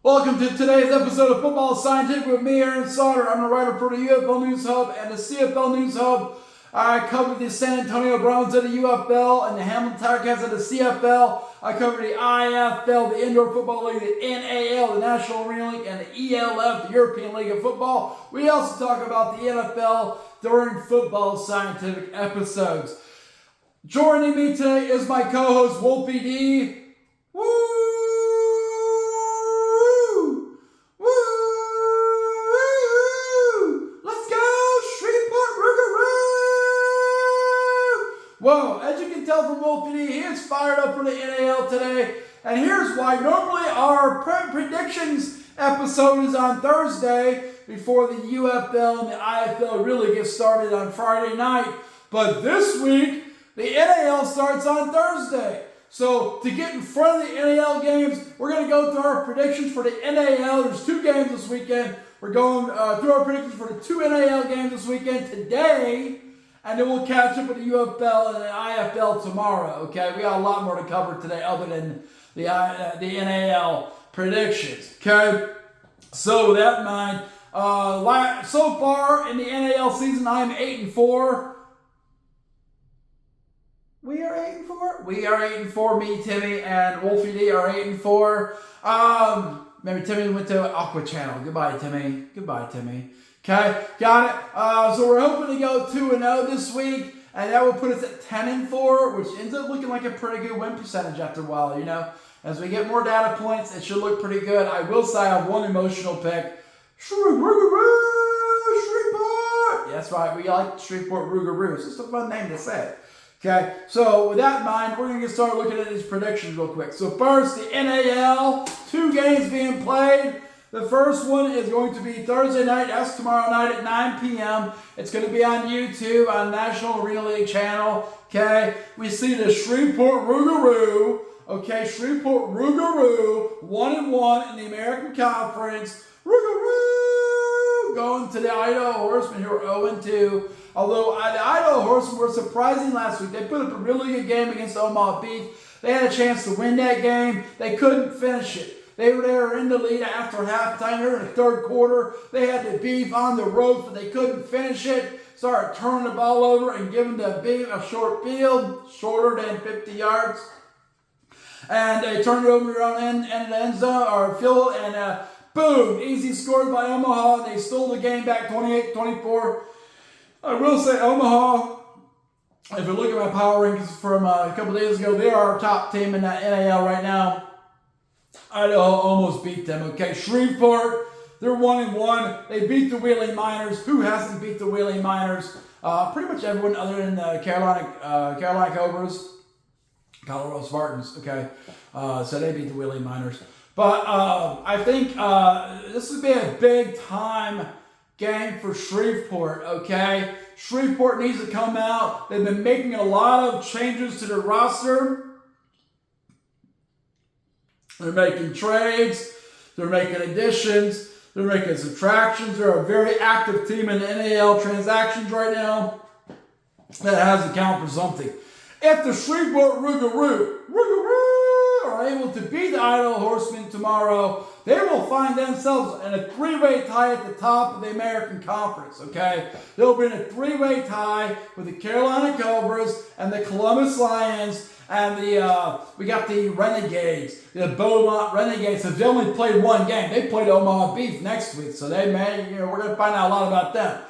Welcome to today's episode of Football Scientific with me, Aaron Sauter. I'm a writer for the UFL News Hub and the CFL News Hub. I cover the San Antonio Browns of the UFL and the Hamilton Tiger-Cats of the CFL. I cover the IFL, the Indoor Football League, the NAL, the National Arena League, and the ELF, the European League of Football. We also talk about the NFL during Football Scientific episodes. Joining me today is my co-host, Wolfie D. Woo! Whoa, as you can tell from Wolfie D, he is fired up for the NAL today. And here's why. Normally our predictions episode is on Thursday before the UFL and the IFL really get started on Friday night. But this week, the NAL starts on Thursday. So to get in front of the NAL games, we're going to go through our predictions for the NAL. There's 2 games this weekend. We're going through our predictions for the 2 NAL games this weekend today. And then we'll catch up with the UFL and the IFL tomorrow, okay? We got a lot more to cover today other than the NAL predictions, okay? So with that in mind, so far in the NAL season, I'm 8-4. We are 8-4? We are 8-4. Me, Timmy, and Wolfie D are 8-4. Maybe Timmy went to Aqua Channel. Goodbye, Timmy. Goodbye, Timmy. Okay, got it. So we're hoping to go 2-0 this week, and that will put us at 10-4, which ends up looking like a pretty good win percentage after a while, you know. As we get more data points, it should look pretty good. I will say I have one emotional pick. Shreveport! Yeah, that's right. We like Shreveport Rougarou. It's just a fun name to say. Okay, so with that in mind, we're going to get started looking at these predictions real quick. So first, the NAL, 2 games being played. The first one is going to be Thursday night. That's tomorrow night at 9 p.m. It's going to be on YouTube, on National Arena League channel. Okay, we see the Shreveport Rougarou. Okay, Shreveport Rougarou, 1-1 in the American Conference. Rougarou going to the Idaho Horsemen, who are 0-2. Although the Idaho Horsemen were surprising last week. They put up a really good game against Omaha Beef. They had a chance to win that game. They couldn't finish it. They were in the lead after halftime. They were in the third quarter. They had the Beef on the ropes, but they couldn't finish it. Started turning the ball over and giving the Beef a short field, shorter than 50 yards. And they turned it over to their own end of the end zone, or field, and boom, easy scores by Omaha. They stole the game back 28-24. I will say Omaha, if you look at my power rankings from a couple days ago, they are our top team in that NAL right now. Idaho almost beat them, okay? Shreveport, they're 1-1. They beat the Wheeling Miners. Who hasn't beat the Wheeling Miners? Pretty much everyone other than the Carolina Cobras, Colorado Spartans, okay? So they beat the Wheeling Miners. But I think this would be a big-time game for Shreveport, okay? Shreveport needs to come out. They've been making a lot of changes to their roster. They're making trades, they're making additions, they're making subtractions. They're a very active team in the NAL transactions right now that has to count for something. If the Shreveport Rougarou are able to beat the Idaho Horsemen tomorrow, they will find themselves in a 3-way tie at the top of the American Conference, okay? They'll be in a 3-way tie with the Carolina Cobras and the Columbus Lions. And we got the Renegades, the Beaumont Renegades. Have only played 1 game. They played Omaha Beef next week, so they may, we're going to find out a lot about them.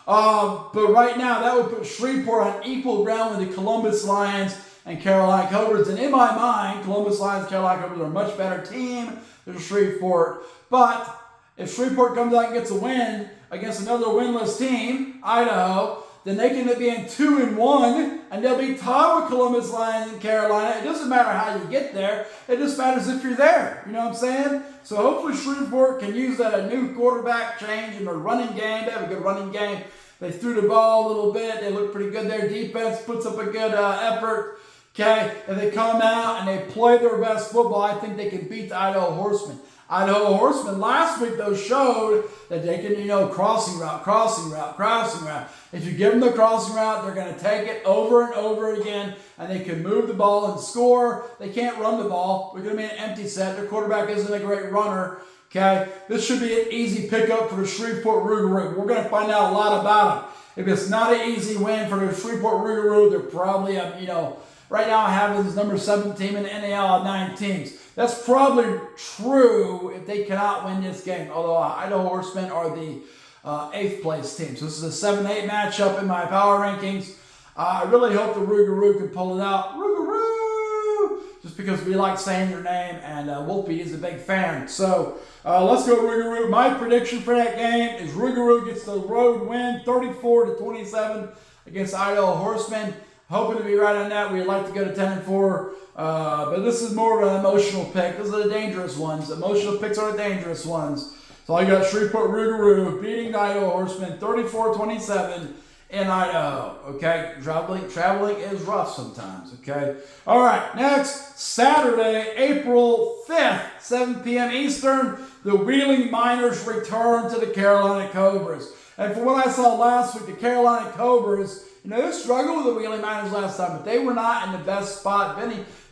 But right now, that would put Shreveport on equal ground with the Columbus Lions and Carolina Cobras. And in my mind, Columbus Lions and Carolina Cobras are a much better team than Shreveport. But if Shreveport comes out and gets a win against another winless team, Idaho, then they can be in 2-1, and they'll be tied with Columbus Lions and Carolina. It doesn't matter how you get there. It just matters if you're there. You know what I'm saying? So hopefully Shreveport can use that new quarterback change in their running game. They have a good running game. They threw the ball a little bit. They look pretty good. Their defense puts up a good effort. Okay, if they come out and they play their best football, I think they can beat the Idaho Horsemen. Idaho Horsemen last week, though, showed that they can, crossing route. If you give them the crossing route, they're going to take it over and over again, and they can move the ball and score. They can't run the ball. We're going to be an empty set. Their quarterback isn't a great runner. Okay, this should be an easy pickup for the Shreveport Rougarou. We're going to find out a lot about them. If it's not an easy win for the Shreveport Rougarou, they're probably, right now I have this number 7 team in the NAL of 9 teams. That's probably true if they cannot win this game, although Idaho Horsemen are the 8th place team. So this is a 7-8 matchup in my power rankings. I really hope the Rougarou can pull it out. Rougarou! Just because we like saying their name, and Wolfie is a big fan. So let's go Rougarou. My prediction for that game is Rougarou gets the road win 34-27 against Idaho Horsemen. Hoping to be right on that. We'd like to go to 10-4. But this is more of an emotional pick. These are the dangerous ones. Emotional picks are the dangerous ones. So I got Shreveport Rougarou beating the Idaho Horsemen 34-27 in Idaho. Okay, traveling is rough sometimes. Okay. All right. Next Saturday, April 5th, 7 p.m. Eastern, the Wheeling Miners return to the Carolina Cobras. And from what I saw last week, the Carolina Cobras, they struggled with the Wheeling Miners last time, but they were not in the best spot.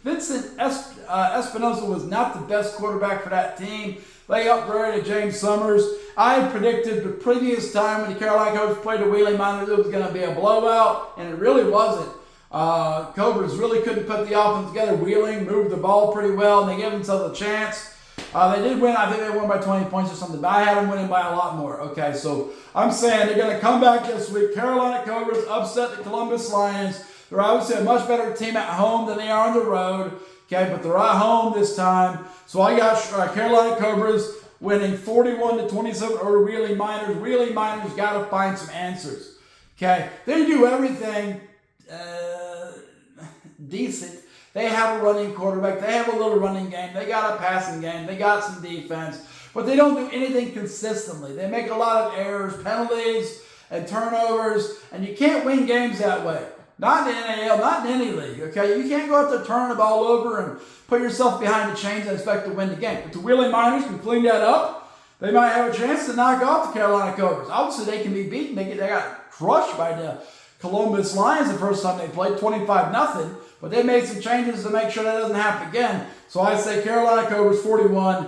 Vincent Espinosa was not the best quarterback for that team. They upgraded James Summers. I had predicted the previous time when the Carolina Cobras played the Wheeling Miners, it was going to be a blowout, and it really wasn't. Cobras really couldn't put the offense together. Wheeling moved the ball pretty well, and they gave themselves a chance. They did win. I think they won by 20 points or something, but I had them winning by a lot more. Okay, so I'm saying they're going to come back this week. Carolina Cobras upset the Columbus Lions. They're obviously a much better team at home than they are on the road. Okay, but they're at home this time. So I got Carolina Cobras winning 41-27 over Wheeling Miners. Wheeling Miners got to find some answers. Okay, they do everything decent. They have a running quarterback. They have a little running game. They got a passing game. They got some defense. But they don't do anything consistently. They make a lot of errors, penalties, and turnovers. And you can't win games that way. Not in the NAL, not in any league. Okay, you can't go out there, turn the ball over, and put yourself behind the chains and expect to win the game. If the Wheeling Miners can clean that up, they might have a chance to knock off the Carolina Cobras. Obviously, they can be beaten. They got crushed by the Columbus Lions the first time they played, 25-0. But they made some changes to make sure that doesn't happen again. So I say Carolina Cobras 41,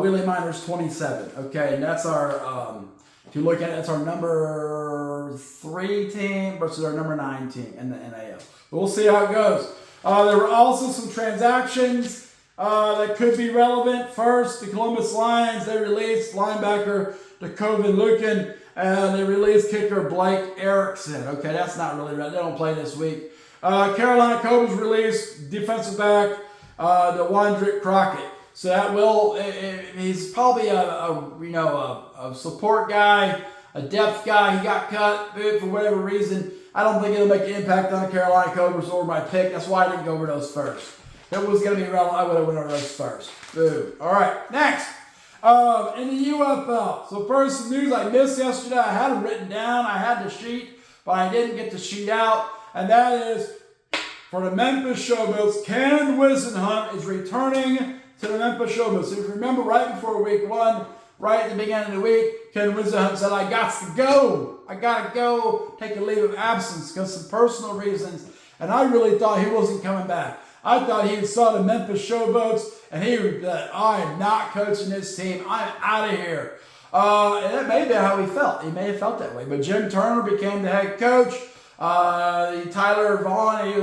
Wheeling Miners 27. Okay, and that's our, if you look at it, that's our number 3 team versus our number 9 team in the NAL. But we'll see how it goes. There were also some transactions that could be relevant. First, the Columbus Lions, they released linebacker DeCoven Lucan, and they released kicker Blake Erickson. Okay, that's not really right. They don't play this week. Carolina Cobras released defensive back DeWandrick Crockett. So that will, he's probably a support guy, a depth guy. He got cut for whatever reason. I don't think it'll make an impact on the Carolina Cobras or my pick. That's why I didn't go over those first. If it was going to be relevant, I would have went over those first. Boom. All right, next. In the UFL. So first, some news I missed yesterday. I had it written down. I had the sheet, but I didn't get the sheet out. And that is for the Memphis Showboats. Ken Whisenhunt is returning to the Memphis Showboats. So if you remember right before week 1, right at the beginning of the week, Ken Whisenhunt said, I got to go. I got to go take a leave of absence because some personal reasons. And I really thought he wasn't coming back. I thought he saw the Memphis Showboats and he would be like, I am not coaching this team. I'm out of here. And that may be how he felt. He may have felt that way. But Jim Turner became the head coach. Tyler Vaughn, he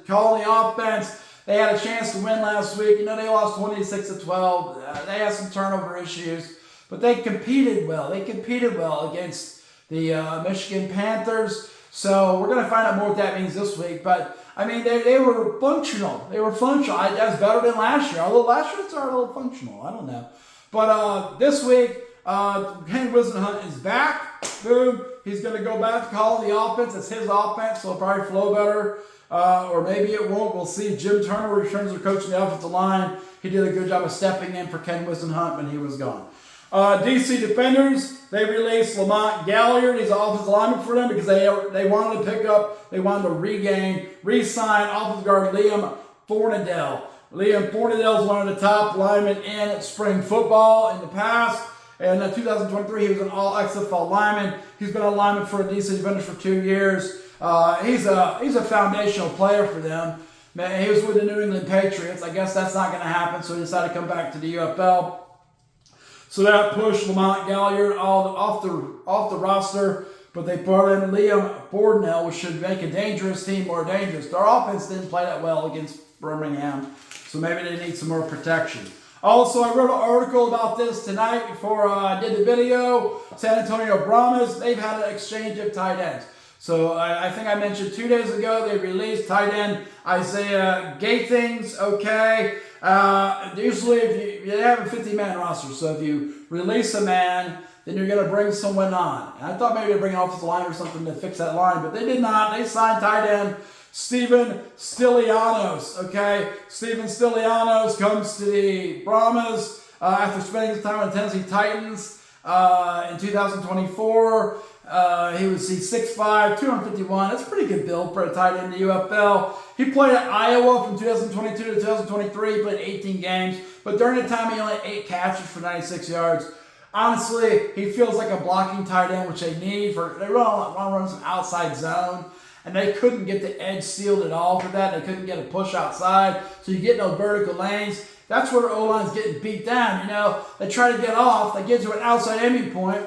called the offense. They had a chance to win last week. They lost 26-12. They had some turnover issues, but they competed well. They competed well against the Michigan Panthers. So we're going to find out more what that means this week. But I mean, they were functional. They were functional. That's better than last year. Although last year it's a little functional. I don't know. But this week, Ken Whisenhunt is back. Boom. He's going to go back to calling the offense. It's his offense, so it'll probably flow better. Or maybe it won't. We'll see. Jim Turner returns to coaching the offensive line. He did a good job of stepping in for Ken Whisenhunt when he was gone. DC Defenders, they released Lamont Galliard. He's an offensive lineman for them because they wanted to pick up, they wanted to re-sign offensive guard Liam Fornadell. Liam Fornadell is one of the top linemen in spring football in the past. And in 2023, he was an all-XFL lineman. He's been a lineman for DC Defenders for 2 years. He's a foundational player for them. Man, he was with the New England Patriots. I guess that's not going to happen, so he decided to come back to the UFL. So that pushed Lamont Galliard off the roster, but they brought in Liam Bordnell, which should make a dangerous team more dangerous. Their offense didn't play that well against Birmingham, so maybe they need some more protection. Also, I wrote an article about this tonight before I did the video. San Antonio Brahmas, they've had an exchange of tight ends. So I think I mentioned 2 days ago they released tight end Isaiah Gathings. Okay. Usually if you have a 50-man roster, so if you release a man, then you're going to bring someone on. And I thought maybe they'd bring an offensive line or something to fix that line, but they did not. They signed tight end Steven Stylianos. Okay. Steven Stylianos comes to the Brahmas after spending his time with the Tennessee Titans in 2024. He's 6'5", 251. That's a pretty good build for a tight end in the UFL. He played at Iowa from 2022 to 2023. He played 18 games, but during the time he only had 8 catches for 96 yards. Honestly, he feels like a blocking tight end, which they need for. They want to run some outside zone, and they couldn't get the edge sealed at all for that. They couldn't get a push outside, so you get no vertical lanes. That's where the O-line's getting beat down. You know, they try to get off. They get to an outside ending point,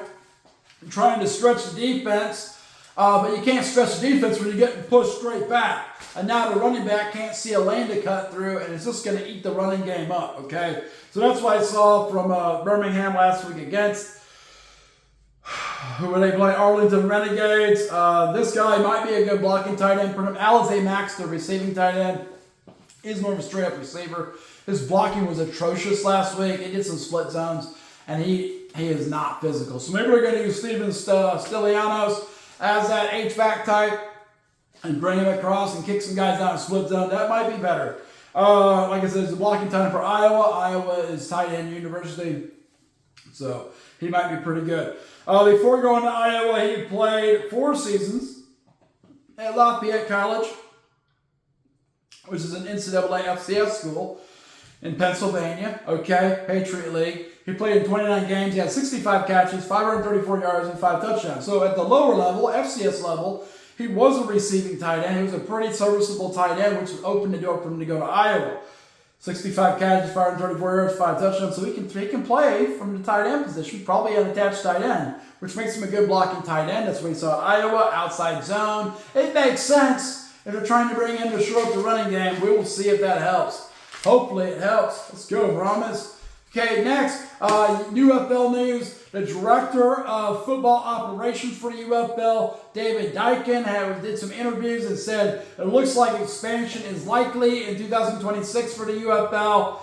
trying to stretch the defense, but you can't stretch the defense when you're getting pushed straight back. And now the running back can't see a lane to cut through, and it's just going to eat the running game up, okay? So that's what I saw from Birmingham last week against, who were they playing? Arlington Renegades. This guy might be a good blocking tight end for him. Alize Max, the receiving tight end, is more of a straight-up receiver. His blocking was atrocious last week. He did some split zones, and he is not physical. So maybe we're going to use Steven Stylianos as that H-back type and bring him across and kick some guys down in split zone. That might be better. Like I said, it's a blocking tight end for Iowa. Iowa is tight end university, so he might be pretty good. Before going to Iowa, he played 4 seasons at Lafayette College, which is an NCAA FCS school in Pennsylvania, okay, Patriot League. He played in 29 games. He had 65 catches, 534 yards, and 5 touchdowns. So at the lower level, FCS level, he was a receiving tight end. He was a pretty serviceable tight end, which opened the door for him to go to Iowa. 65 catches, 534 yards, 5 touchdowns. So he can play from the tight end position, probably an attached tight end, which makes him a good blocking tight end. That's what we saw at Iowa, outside zone. It makes sense. If they're trying to bring him to shore up the running game, we will see if that helps. Hopefully it helps. Let's go, Brahmas. Okay, next, UFL news. The director of football operations for the UFL, David Dykin, did some interviews and said it looks like expansion is likely in 2026 for the UFL.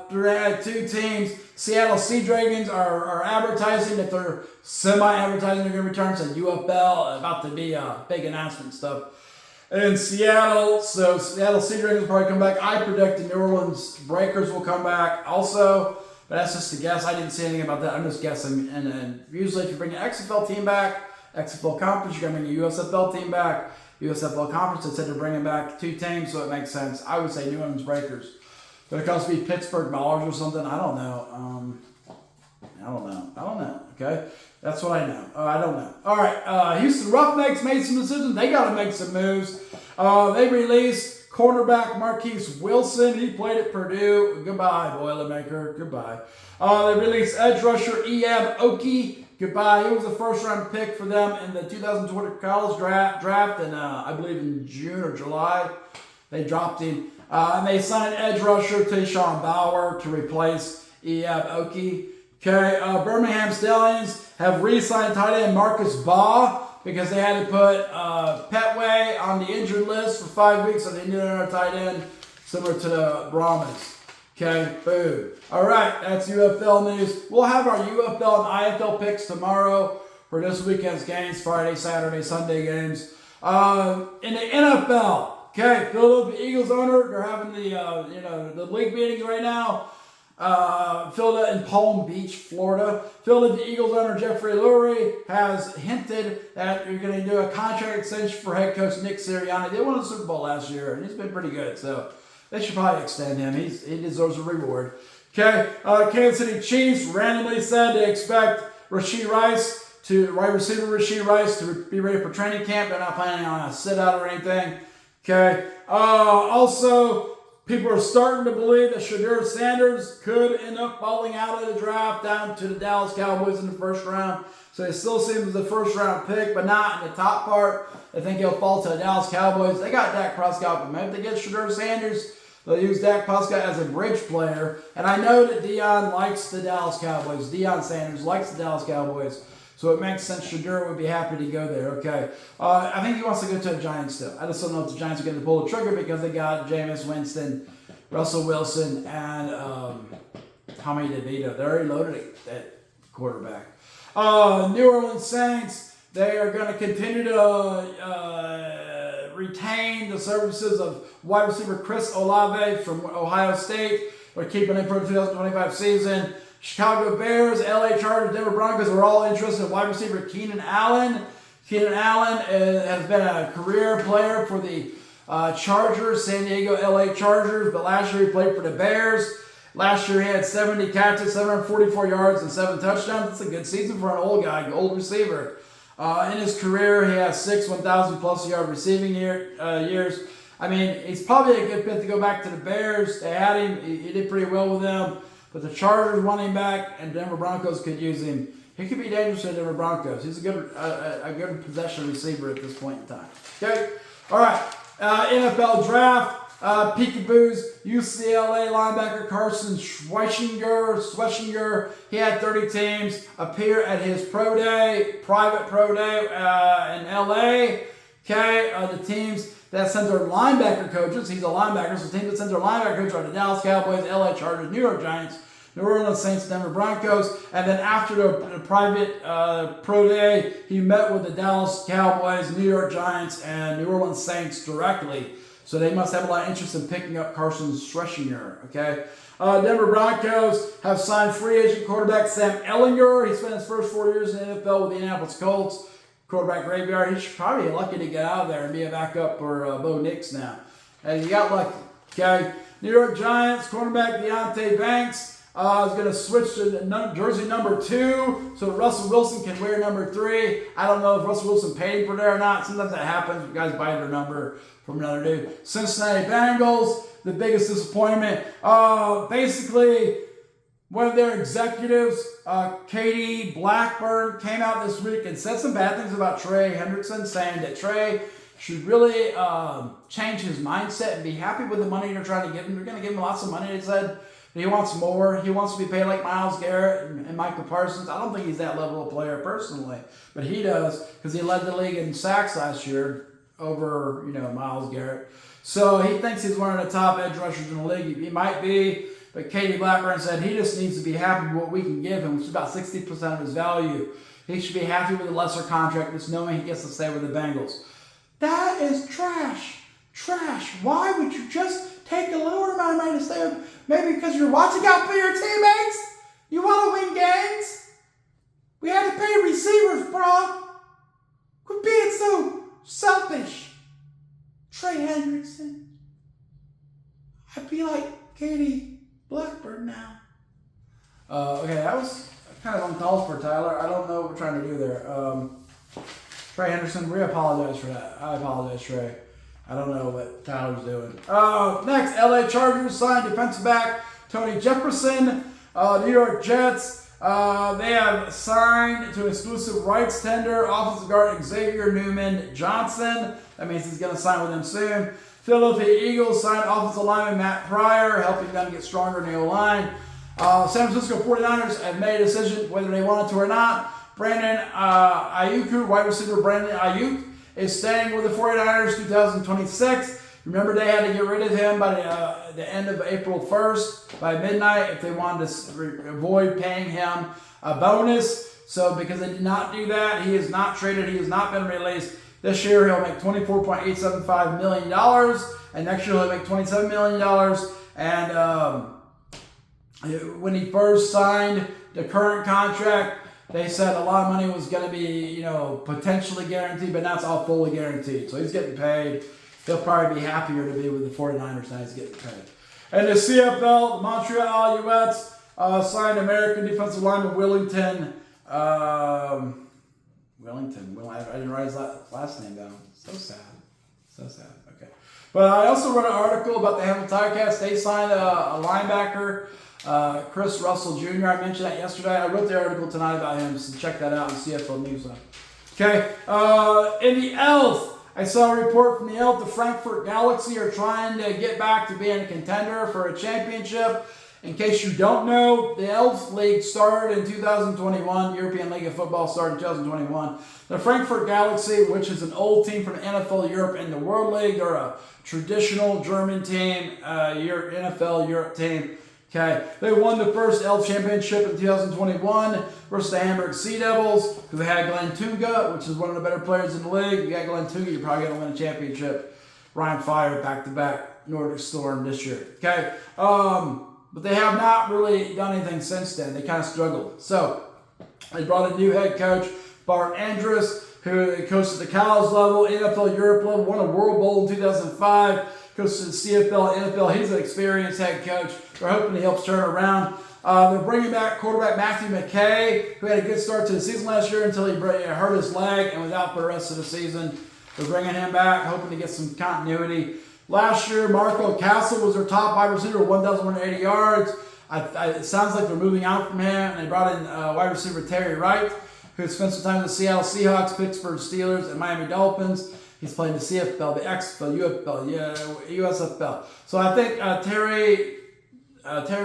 They had 2 teams. Seattle Sea Dragons are advertising that they're semi-advertising they're going to return. So UFL about to be a big announcement and stuff in Seattle. So Seattle Sea Dragons will probably come back. I predict the New Orleans Breakers will come back also. But that's just a guess. I didn't see anything about that. I'm just guessing. And usually if you bring an XFL team back, XFL conference, you're going to bring a USFL team back. USFL conference, they said they're bringing back 2 teams, so it makes sense. I would say New Orleans Breakers. But it could be Pittsburgh Ballers or something. I don't know. I don't know. Okay? That's what I know. I don't know. All right. Houston Roughnecks made some decisions. They got to make some moves. They released cornerback Marquise Wilson. He played at Purdue. Goodbye, Boilermaker. Goodbye. They released edge rusher Eyab Oki. Goodbye. He was the first-round pick for them in the 2020 college draft, and I believe in June or July. They dropped him. And they signed edge rusher Tayshawn Bauer to replace Eyab Oki. Okay, Birmingham Stallions have re-signed tight end Marcus Baugh because they had to put Petway on the injured list for 5 weeks, so they needed another tight end similar to the Brahmins. Okay, boom. All right, that's UFL news. We'll have our UFL and IFL picks tomorrow for this weekend's games, Friday, Saturday, Sunday games. In the NFL, okay, Philadelphia Eagles owner, they're having the league meetings right now. Philadelphia in Palm Beach, Florida. Philadelphia Eagles owner Jeffrey Lurie has hinted that you're going to do a contract extension for head coach Nick Sirianni. They won the Super Bowl last year, and he's been pretty good, so they should probably extend him. He deserves a reward. Okay, Kansas City Chiefs randomly said they expect wide receiver Rashee Rice to be ready for training camp. They're not planning on a sit-out or anything. Okay, also people are starting to believe that Shedeur Sanders could end up falling out of the draft down to the Dallas Cowboys in the first round. So it still seems as a first-round pick, but not in the top part. I think he'll fall to the Dallas Cowboys. They got Dak Prescott, but maybe if they get Shedeur Sanders, they'll use Dak Prescott as a bridge player. And I know that Deion likes the Dallas Cowboys. Deion Sanders likes the Dallas Cowboys. So it makes sense Shedeur would be happy to go there. Okay. I think he wants to go to the Giants still. I just don't know if the Giants are going to pull the trigger because they got Jameis Winston, Russell Wilson, and Tommy DeVito. They're already loaded at quarterback. New Orleans Saints, they are going to continue to retain the services of wide receiver Chris Olave from Ohio State. They're keeping him for the 2025 season. Chicago Bears, LA Chargers, Denver Broncos are all interested in wide receiver Keenan Allen. Keenan Allen has been a career player for the Chargers, San Diego LA Chargers, but last year he played for the Bears. Last year he had 70 catches, 744 yards, and 7 touchdowns. That's a good season for an old guy, old receiver. In his career, he has 6 1,000-plus yard receiving years. I mean, he's probably a good fit to go back to the Bears. They had him. He did pretty well with them. But the Chargers want him back, and Denver Broncos could use him. He could be dangerous to the Denver Broncos. He's a good possession receiver at this point in time. Okay? All right. NFL Draft. Peekaboos, UCLA linebacker Carson Schweschinger. He had 30 teams appear at his private pro day in LA. Okay, the teams that sent their linebacker coaches, he's a linebacker, so the teams that sent their linebacker coaches are the Dallas Cowboys, LA Chargers, New York Giants, New Orleans Saints, Denver Broncos. And then after the private pro day, he met with the Dallas Cowboys, New York Giants, and New Orleans Saints directly. So they must have a lot of interest in picking up Carson Schweschinger, okay? Denver Broncos have signed free agent quarterback Sam Ehlinger. He spent his first 4 years in the NFL with the Indianapolis Colts. Quarterback graveyard. He should probably be lucky to get out of there and be a backup for Bo Nix now. And he got lucky, okay? New York Giants quarterback Deontay Banks is going to switch to jersey number 2 so Russell Wilson can wear number 3. I don't know if Russell Wilson paid him for that or not. Sometimes that happens. Guys buy their number from another dude. Cincinnati Bengals, the biggest disappointment. Basically, one of their executives, Katie Blackburn, came out this week and said some bad things about Trey Hendrickson, saying that Trey should really change his mindset and be happy with the money they're trying to give him. They're going to give him lots of money, they said. He wants more. He wants to be paid like Myles Garrett and Michael Parsons. I don't think he's that level of player personally, but he does because he led the league in sacks last year over, Myles Garrett. So he thinks he's one of the top edge rushers in the league. He might be, but Katie Blackburn said he just needs to be happy with what we can give him, which is about 60% of his value. He should be happy with a lesser contract, just knowing he gets to stay with the Bengals. That is trash. Trash. Why would you just take a lower amount of money to stay with? Maybe because you're watching out for your teammates? You want to win games? We had to pay receivers, bro. Quit being so selfish. Trey Hendrickson. I'd be like Katie Blackburn now. Okay, that was kind of uncalled for, Tyler. I don't know what we're trying to do there. Trey Henderson, we apologize for that. I apologize, Trey. I don't know what Tyler's doing. Next, LA Chargers signed defensive back Tony Jefferson. New York Jets, they have signed to exclusive rights tender offensive guard Xavier Newman Johnson. That means he's going to sign with them soon. Philadelphia Eagles signed offensive lineman Matt Pryor, helping them get stronger in the O-line. San Francisco 49ers have made a decision whether they wanted to or not. Brandon Ayuk, wide receiver Brandon Ayuk, is staying with the 49ers 2026. Remember, they had to get rid of him by the end of April 1st, by midnight, if they wanted to avoid paying him a bonus. So because they did not do that, he is not traded. He has not been released. This year, he'll make $24.875 million. And next year, he'll make $27 million. And when he first signed the current contract, they said a lot of money was going to be, potentially guaranteed, but now it's all fully guaranteed. So he's getting paid. He'll probably be happier to be with the 49ers now he's getting paid. And the CFL, the Montreal Alouettes, signed American defensive lineman Wellington. I didn't write his last name down. So sad. Okay. But I also wrote an article about the Hamilton Ticats. They signed a linebacker, Chris Russell Jr. I mentioned that yesterday. I wrote the article tonight about him, so check that out on CFL News. Okay, in the ELF, I saw a report from the ELF. The Frankfurt Galaxy are trying to get back to being a contender for a championship. In case you don't know, the ELF League started in 2021. European League of Football started in 2021. The Frankfurt Galaxy, which is an old team from the NFL Europe and the World League, they're a traditional German team, NFL Europe team. Okay, they won the first ELF championship in 2021 versus the Hamburg Sea Devils because they had Glenn Tunga, which is one of the better players in the league. You got Glenn Tunga, you're probably going to win a championship. Ryan Fire back-to-back Nordic Storm this year. Okay, but they have not really done anything since then. They kind of struggled. So they brought a new head coach, Bart Andrus, who coached at the college level, NFL Europe level, won a World Bowl in 2005. Coached at the CFL, NFL. He's an experienced head coach. They're hoping he helps turn around. They're bringing back quarterback Matthew McKay, who had a good start to the season last year until he hurt his leg and was out for the rest of the season. They're bringing him back, hoping to get some continuity. Last year, Marco Castle was their top wide receiver, 1,180 yards. It sounds like they're moving out from him, and they brought in wide receiver Terry Wright, who spent some time with the Seattle Seahawks, Pittsburgh Steelers, and Miami Dolphins. He's playing the CFL, the XFL, UFL, USFL. So I think Terry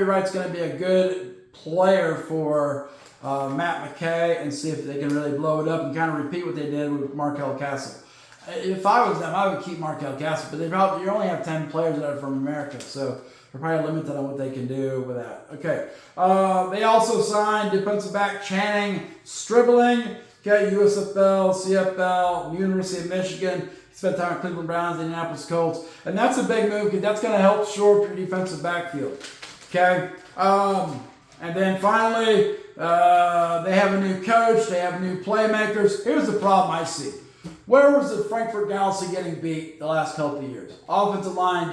Wright's going to be a good player for Matt McKay and see if they can really blow it up and kind of repeat what they did with Markel Castle. If I was them, I would keep Markel Castle, but you only have 10 players that are from America, so they're probably limited on what they can do with that. Okay. They also signed defensive back Channing Stribling. Okay, USFL, CFL, University of Michigan. He spent time at Cleveland Browns, Indianapolis Colts. And that's a big move because that's going to help shore up your defensive backfield. Okay? And then finally, they have a new coach. They have new playmakers. Here's the problem I see. Where was the Frankfurt Galaxy getting beat the last couple of years? Offensive line,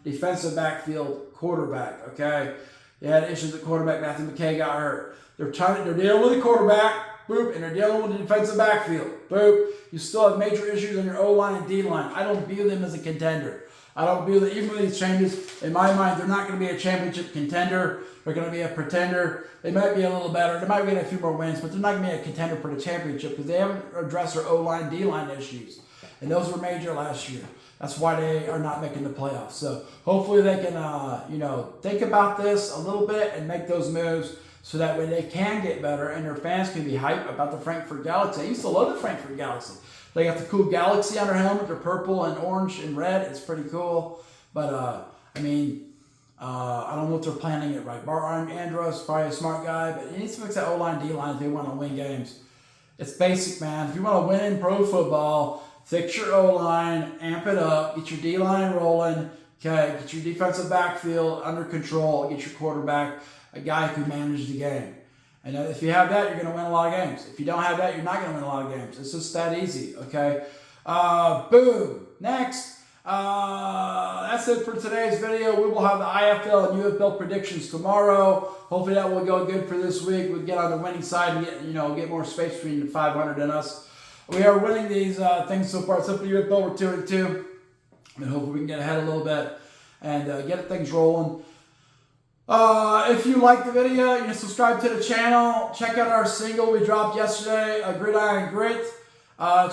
defensive backfield, quarterback. Okay? They had issues at quarterback. Matthew McKay got hurt. They're dealing with the quarterback. Boop, and they're dealing with the defensive backfield. Boop. You still have major issues on your O-line and D-line. I don't view them as a contender. I don't view that even with these changes, in my mind, they're not going to be a championship contender. They're going to be a pretender. They might be a little better. They might get a few more wins, but they're not going to be a contender for the championship because they haven't addressed their O-line, D-line issues. And those were major last year. That's why they are not making the playoffs. So hopefully they can, think about this a little bit and make those moves so that way they can get better and their fans can be hyped about the Frankfurt Galaxy. I used to love the Frankfurt Galaxy. They got the cool Galaxy on their helmet. They're purple and orange and red. It's pretty cool. But, I don't know if they're planning it right. Bart Andrus is probably a smart guy, but he needs to fix that O-line, D-line if they want to win games. It's basic, man. If you want to win in pro football, fix your O-line, amp it up, get your D-line rolling, okay, get your defensive backfield under control, get your quarterback a guy who manages the game. And if you have that, you're going to win a lot of games. If you don't have that, you're not going to win a lot of games. It's just that easy, okay? Boom. Next. That's it for today's video. We will have the IFL and UFL predictions tomorrow. Hopefully that will go good for this week. We'll get on the winning side and get more space between the 500 and us. We are winning these things so far. Except for UFL, we're 2-2. And hopefully we can get ahead a little bit and get things rolling. If you like the video, subscribe to the channel. Check out our single we dropped yesterday, Gridiron Grit.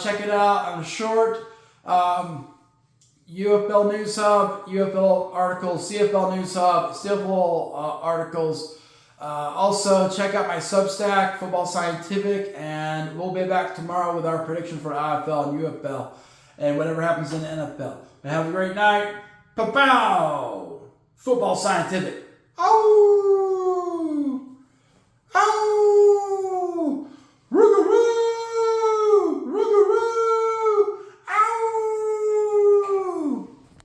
Check it out. I'm short. UFL News Hub, UFL articles, CFL News Hub, CFL articles. Also, check out my Substack, Football Scientific, and we'll be back tomorrow with our prediction for IFL and UFL and whatever happens in the NFL. But have a great night. Pow! Football Scientific. Oh! Oh!